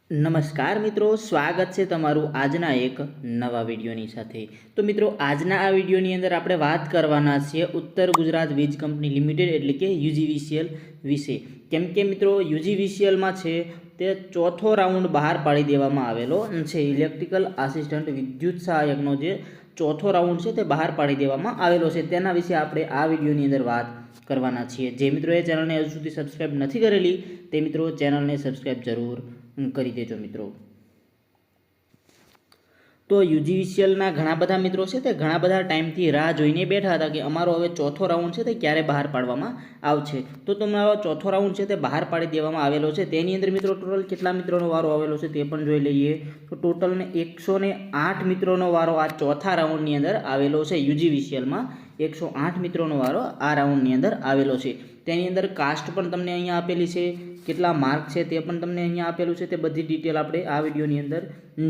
નમસ્કાર મિત્રો, સ્વાગત છે તમારું આજના એક નવા વિડીયોની સાથે। તો મિત્રો, આજના આ વિડીયોની અંદર આપણે વાત કરવાના છીએ ઉત્તર ગુજરાત વીજ કંપની લિમિટેડ એટલે કે યુજીવીસીએલ વિશે। કેમ કે મિત્રો, યુજીવીસીએલમાં છે તે ચોથો રાઉન્ડ બહાર પાડી દેવામાં આવેલો છે। ઇલેક્ટ્રિકલ આસિસ્ટન્ટ વિદ્યુત સહાયકનો જે ચોથો રાઉન્ડ છે તે બહાર પાડી દેવામાં આવેલો છે, તેના વિશે આપણે આ વિડીયોની અંદર વાત કરવાના છીએ। જે મિત્રોએ ચેનલને હજુ સુધી સબસ્ક્રાઈબ નથી કરેલી તે મિત્રો ચેનલને સબસ્ક્રાઈબ જરૂર કરી દેજો મિત્રો। તો યુજીવીસીએલના ઘણા બધા મિત્રો છે તે ઘણા બધા ટાઈમથી રાહ જોઈને બેઠા હતા કે અમારો હવે ચોથો રાઉન્ડ છે તે ક્યારે બહાર પાડવામાં આવશે। તો તમારો ચોથો રાઉન્ડ છે તે બહાર પાડી દેવામાં આવેલો છે। તેની અંદર મિત્રો ટોટલ કેટલા મિત્રોનો વારો આવેલો છે તે પણ જોઈ લઈએ। તો ટોટલને 108 મિત્રોનો વારો આ ચોથા રાઉન્ડની અંદર આવેલો છે। યુજીવીસીએલમાં 108 મિત્રોનો વારો આ રાઉન્ડની અંદર આવેલો છે। તેની અંદર કાસ્ટ પણ તમને અહીંયા આપેલી છે, કેટલા માર્ક છે તે પણ તમને અહીંયા આપેલું છે, તે બધી ડિટેલ આપણે આ વિડીયોની અંદર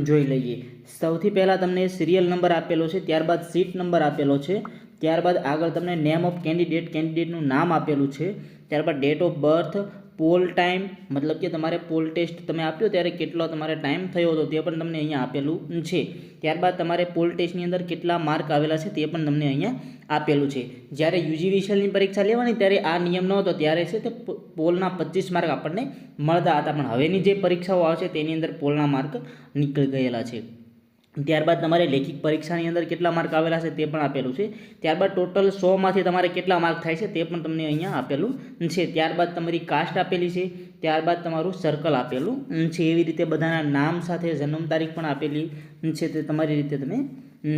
જોઈ લઈએ। સૌથી પહેલાં તમને સિરિયલ નંબર આપેલો છે, ત્યારબાદ સીટ નંબર આપેલો છે, ત્યારબાદ આગળ તમને નેમ ઓફ કેન્ડિડેટનું નામ આપેલું છે, ત્યારબાદ date of birth, poll time મતલબ કે તમારે પોલ ટેસ્ટ તમે આપ્યો ત્યારે કેટલો તમારે ટાઈમ થયો હતો તે પણ તમને અહીંયા આપેલું છે। ત્યારબાદ તમારે પોલ ટેસ્ટની અંદર કેટલા માર્ક આવેલા છે તે પણ તમને અહીંયા આપેલું છે। જ્યારે યુજીવીસીએલની પરીક્ષા લેવાની ત્યારે આ નિયમ ન હતો, ત્યારે છે તે પોલના 25 માર્ક આપણને મળતા હતા, પણ હવેની જે પરીક્ષાઓ આવશે તેની અંદર પોલના માર્ક નીકળી ગયેલા છે। ત્યારબાદ તમારે લેખિત પરીક્ષાની અંદર કેટલા માર્ક આવેલા છે તે પણ આપેલું છે। ત્યારબાદ ટોટલ 100માંથી તમારે કેટલા માર્ક થાય છે તે પણ તમને અહીંયા આપેલું છે। ત્યારબાદ તમારી કાસ્ટ આપેલી છે, ત્યારબાદ તમારું સર્કલ આપેલું છે। એવી રીતે બધાના નામ સાથે જન્મ તારીખ પણ આપેલી છે, તે તમારી રીતે તમે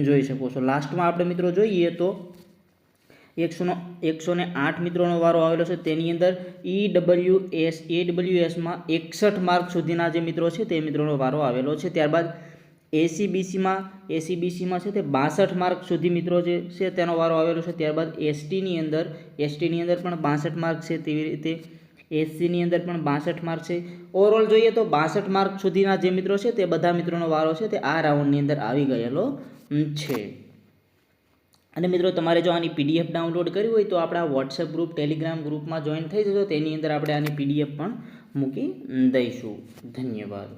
જોઈ શકો છો। લાસ્ટમાં આપણે મિત્રો જોઈએ તો 108 મિત્રોનો વારો આવેલો છે। તેની અંદર AWSમાં 61 માર્ક સુધીના જે મિત્રો છે તે મિત્રોનો વારો આવેલો છે। ત્યારબાદ એસીબીસીમાં છે તે 62 માર્ક સુધી મિત્રો જે છે તેનો વારો આવેલો છે। ત્યારબાદ એસટીની અંદર પણ 62 માર્ક છે, તેવી રીતે એસસીની અંદર પણ 62 માર્ક છે। ઓવરઓલ જોઈએ તો 62 માર્ક સુધીના જે મિત્રો છે તે બધા મિત્રોનો વારો છે તે આ રાઉન્ડની અંદર આવી ગયેલો છે। અને મિત્રો, તમારે જો આની પીડીએફ ડાઉનલોડ કરવી હોય તો આપણા વોટ્સએપ ગ્રુપ, ટેલિગ્રામ ગ્રુપમાં જોઈન થઈ જજો, તેની અંદર આપણે આની પીડીએફ પણ મૂકી દઈશું। ધન્યવાદ।